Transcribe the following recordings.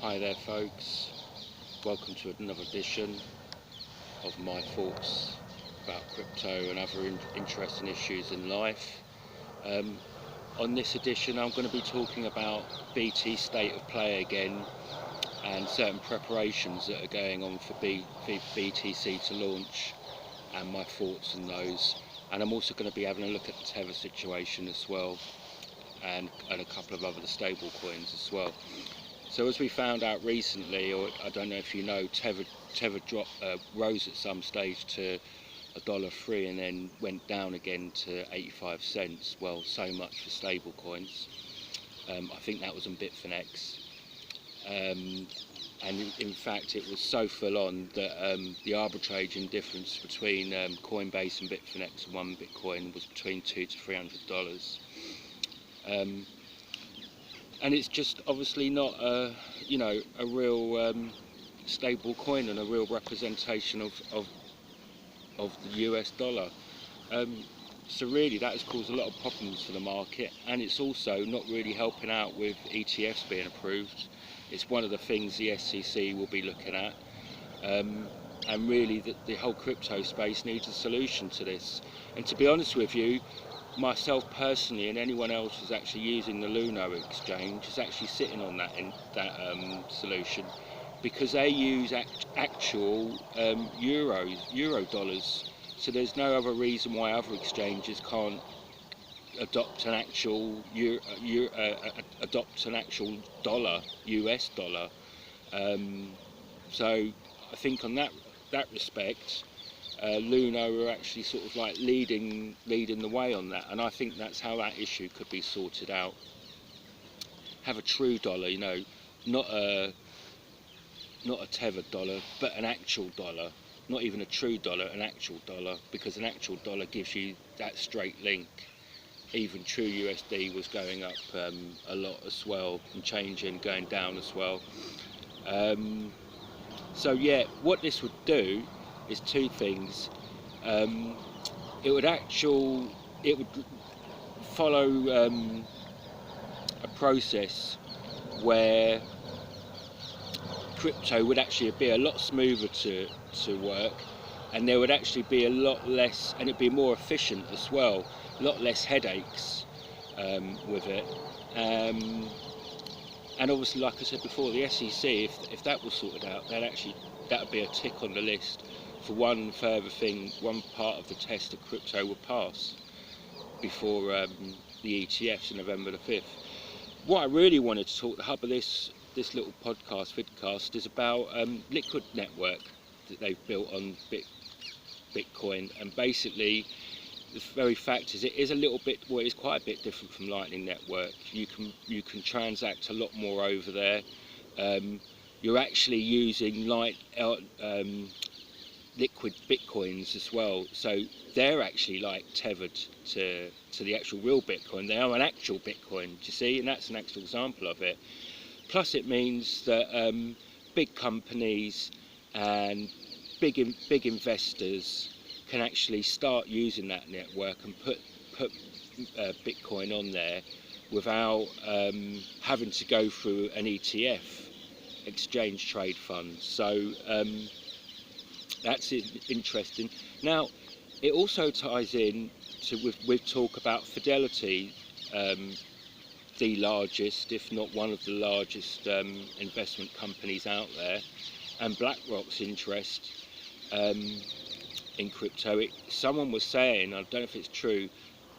Hi there folks, welcome to another edition of my thoughts about crypto and other interesting issues in life. On this edition I'm going to be talking about BT state of play again and certain preparations that are going on for BTC to launch and my thoughts on those. And I'm also going to be having a look at the Tether situation as well and a couple of other stable coins as well. So as we found out recently, or I don't know if you know, Tether rose at some stage to $1.03 and then went down again to 85 cents. Well, so much for stable coins. I think that was on Bitfinex. And in fact it was so full on that the arbitraging difference between Coinbase and Bitfinex and one Bitcoin was between $200 to $300. And it's just obviously not a real stable coin and a real representation of the US dollar. So really that has caused a lot of problems for the market, and it's also not really helping out with ETFs being approved. It's one of the things the SEC will be looking at, and really the whole crypto space needs a solution to this. And to be honest with you, myself personally and anyone else who's actually using the Luno exchange is actually sitting on that solution, because they use actual euro dollars. So there's no other reason why other exchanges can't adopt an actual dollar, US dollar. So I think on that respect, Luno are actually sort of like leading the way on that, and I think that's how that issue could be sorted out. Have a true dollar, not a Tether dollar, but an actual dollar. Not even a true dollar, an actual dollar, because an actual dollar gives you that straight link. Even true USD was going up a lot as well, and changing, going down as well. So yeah, what this would do is two things. It would follow a process where crypto would actually be a lot smoother to work, and there would actually be a lot less, and it'd be more efficient as well, a lot less headaches with it. And obviously, like I said before, the SEC, if that was sorted out, that would be a tick on the list for one further thing, one part of the test that crypto would pass before the ETFs on November the 5th. What I really wanted to talk, the hub of this little vidcast is about Liquid network that they've built on Bitcoin, and basically the very fact is it is a little bit, well, it's quite a bit different from Lightning Network. You can transact a lot more over there. You're actually using Liquid Bitcoins as well, so they're actually like tethered to the actual real Bitcoin. They are an actual Bitcoin, do you see? And that's an actual example of it. Plus it means that big companies and big investors can actually start using that network and put Bitcoin on there without having to go through an ETF, exchange trade fund. So that's interesting. Now it also ties in with talk about Fidelity, the largest, if not one of the largest investment companies out there, and BlackRock's interest in crypto. Someone was saying, I don't know if it's true,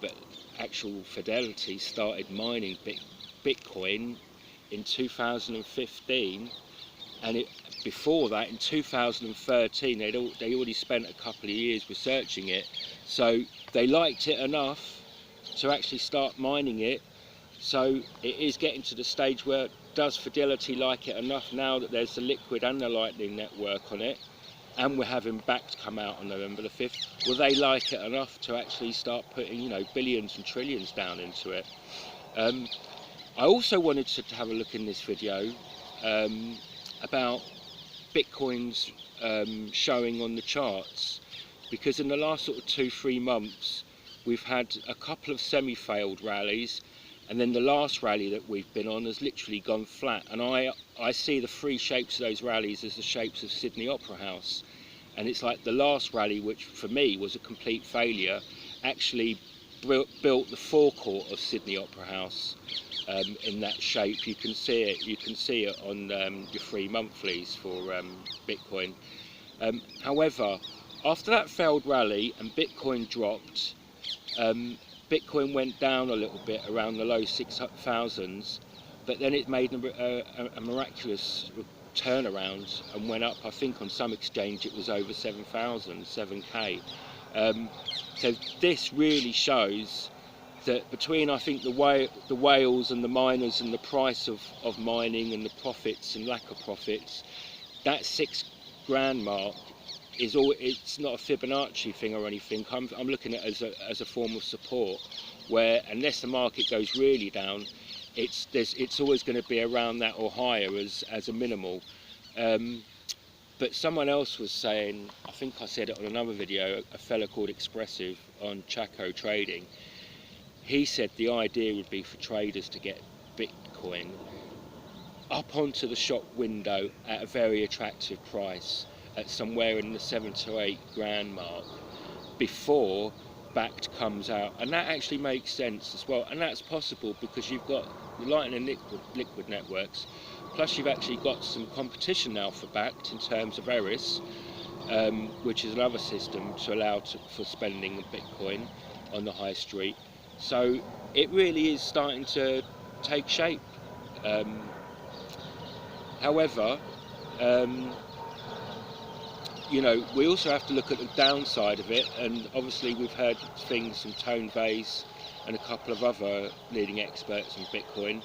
but actual Fidelity started mining Bitcoin in 2015, and before that, in 2013, they already spent a couple of years researching it. So they liked it enough to actually start mining it. So it is getting to the stage where, does Fidelity like it enough now that there's the Liquid and the Lightning network on it, and we're having BACT come out on November the 5th, will they like it enough to actually start putting, billions and trillions down into it? I also wanted to have a look in this video about Bitcoin's showing on the charts, because in the last sort of 2-3 months we've had a couple of semi-failed rallies, and then the last rally that we've been on has literally gone flat. And I see the three shapes of those rallies as the shapes of Sydney Opera House. And it's like the last rally, which for me was a complete failure, actually built the forecourt of Sydney Opera House in that shape. You can see it. You can see it on your free monthlies for Bitcoin. However, after that failed rally and Bitcoin dropped, Bitcoin went down a little bit around the low 6,000s, but then it made a miraculous turnaround and went up. I think on some exchange it was over 7,000, 7k. So this really shows that between, I think, the whales and the miners and the price of mining and the profits and lack of profits, that £6,000 mark is all. It's not a Fibonacci thing or anything. I'm looking at it as a form of support, where unless the market goes really down, it's always going to be around that or higher as a minimal. But someone else was saying, I think I said it on another video, a fella called Expressive on Chaco Trading, he said the idea would be for traders to get Bitcoin up onto the shop window at a very attractive price, at somewhere in the 7 to 8 grand mark, before Backed comes out. And that actually makes sense as well, and that's possible because you've got the Lightning and liquid networks, plus you've actually got some competition now for Backed in terms of Eris, which is another system to allow for spending Bitcoin on the high street. So it really is starting to take shape. However, you know, we also have to look at the downside of it, and obviously we've heard things from Tone Vase and a couple of other leading experts on Bitcoin,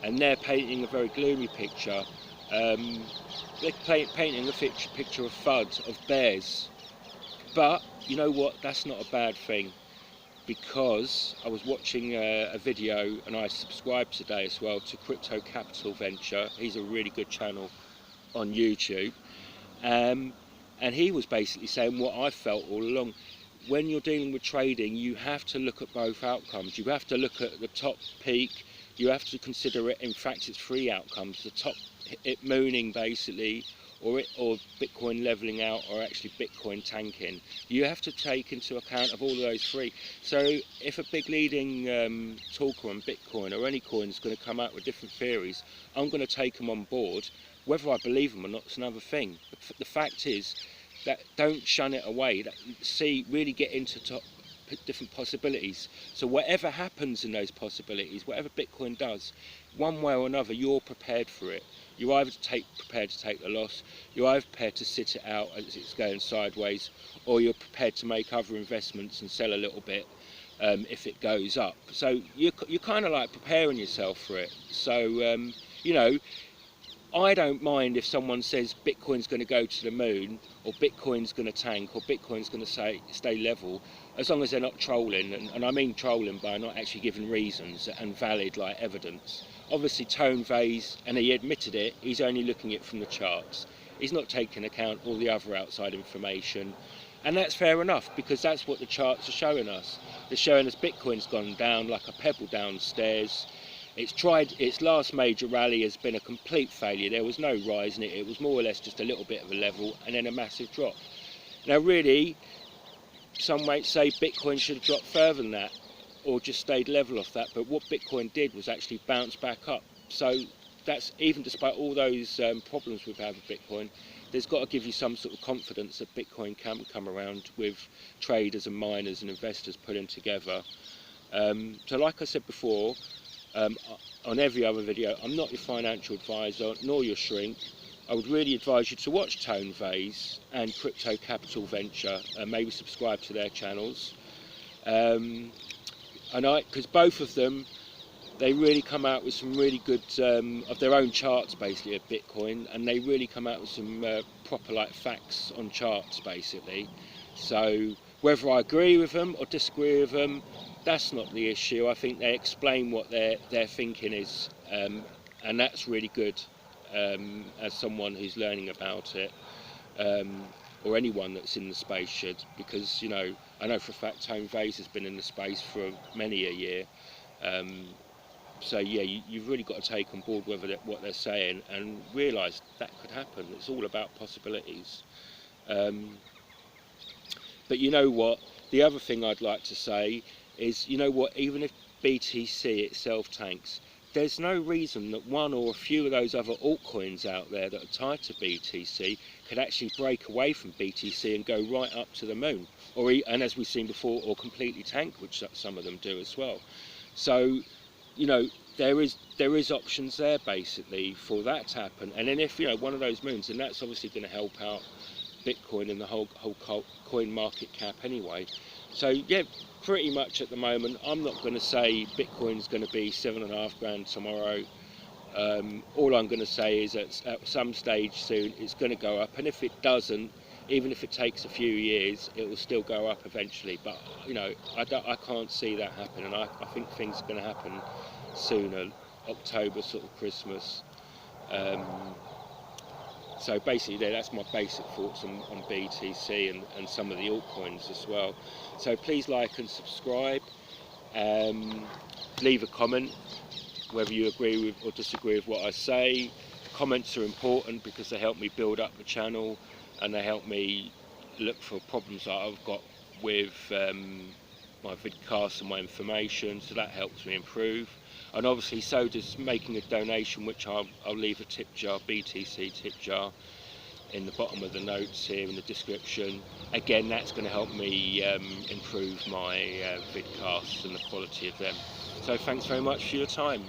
and they're painting a very gloomy picture. They're painting a picture of FUD, of bears. But you know what, that's not a bad thing, because I was watching a video, and I subscribed today as well to Crypto Capital Venture. He's a really good channel on YouTube. And he was basically saying what I felt all along. When you're dealing with trading, you have to look at both outcomes. You have to look at the top peak. You have to consider it. In fact, it's three outcomes: the top, it mooning basically, or Bitcoin leveling out, or actually Bitcoin tanking. You have to take into account of all of those three. So if a big leading talker on Bitcoin or any coin is going to come out with different theories, I'm going to take them on board. Whether I believe them or not is another thing. But the fact is that don't shun it away. Really get into different possibilities. So whatever happens in those possibilities, whatever Bitcoin does, one way or another, you're prepared for it. You're either prepared to take the loss, you're either prepared to sit it out as it's going sideways, or you're prepared to make other investments and sell a little bit if it goes up. So you're kind of like preparing yourself for it. So you know, I don't mind if someone says Bitcoin's going to go to the moon, or Bitcoin's going to tank, or Bitcoin's going to stay level, as long as they're not trolling, and I mean trolling by not actually giving reasons and valid like evidence. Obviously Tone Vase, and he admitted it, he's only looking at it from the charts. He's not taking account all the other outside information, and that's fair enough, because that's what the charts are showing us. They're showing us Bitcoin's gone down like a pebble downstairs. Its last major rally has been a complete failure. There was no rise in it. It was more or less just a little bit of a level and then a massive drop. Now really, some might say Bitcoin should have dropped further than that, or just stayed level off that, but what Bitcoin did was actually bounce back up. So that's, even despite all those problems we've had with Bitcoin, there's got to give you some sort of confidence that Bitcoin can come around, with traders and miners and investors putting together. So like I said before, on every other video, I'm not your financial advisor nor your shrink. I would really advise you to watch Tone Vase and Crypto Capital Venture, and maybe subscribe to their channels. Because both of them, they really come out with some really good of their own charts basically of Bitcoin, and they really come out with some proper like facts on charts basically. So whether I agree with them or disagree with them, that's not the issue. I think they explain what their thinking is, and that's really good as someone who's learning about it, or anyone that's in the space should, because you know, I know for a fact Tone Vase has been in the space for many a year, So yeah, you've really got to take on board what they're saying and realise that could happen. It's all about possibilities. But you know what? The other thing I'd like to say is, you know what? Even if BTC itself tanks, there's no reason that one or a few of those other altcoins out there that are tied to BTC could actually break away from BTC and go right up to the moon, and as we've seen before, or completely tank, which some of them do as well. So, you know, there is options there basically for that to happen. And then if, you know, one of those moons, and that's obviously going to help out Bitcoin and the whole coin market cap anyway. So yeah, pretty much at the moment, I'm not going to say Bitcoin's going to be 7.5 grand tomorrow. All I'm going to say is that at some stage soon it's going to go up, and if it doesn't, even if it takes a few years, it will still go up eventually. But you know, I can't see that happen, and I think things are going to happen sooner, October, sort of Christmas. So basically that's my basic thoughts on BTC and some of the altcoins as well. So please like and subscribe. Leave a comment whether you agree with or disagree with what I say. Comments are important because they help me build up the channel and they help me look for problems that I've got with my vidcasts and my information, so that helps me improve. And obviously so does making a donation, which I'll leave a tip jar, BTC tip jar, in the bottom of the notes here in the description. Again, that's going to help me improve my vidcasts and the quality of them. So thanks very much for your time.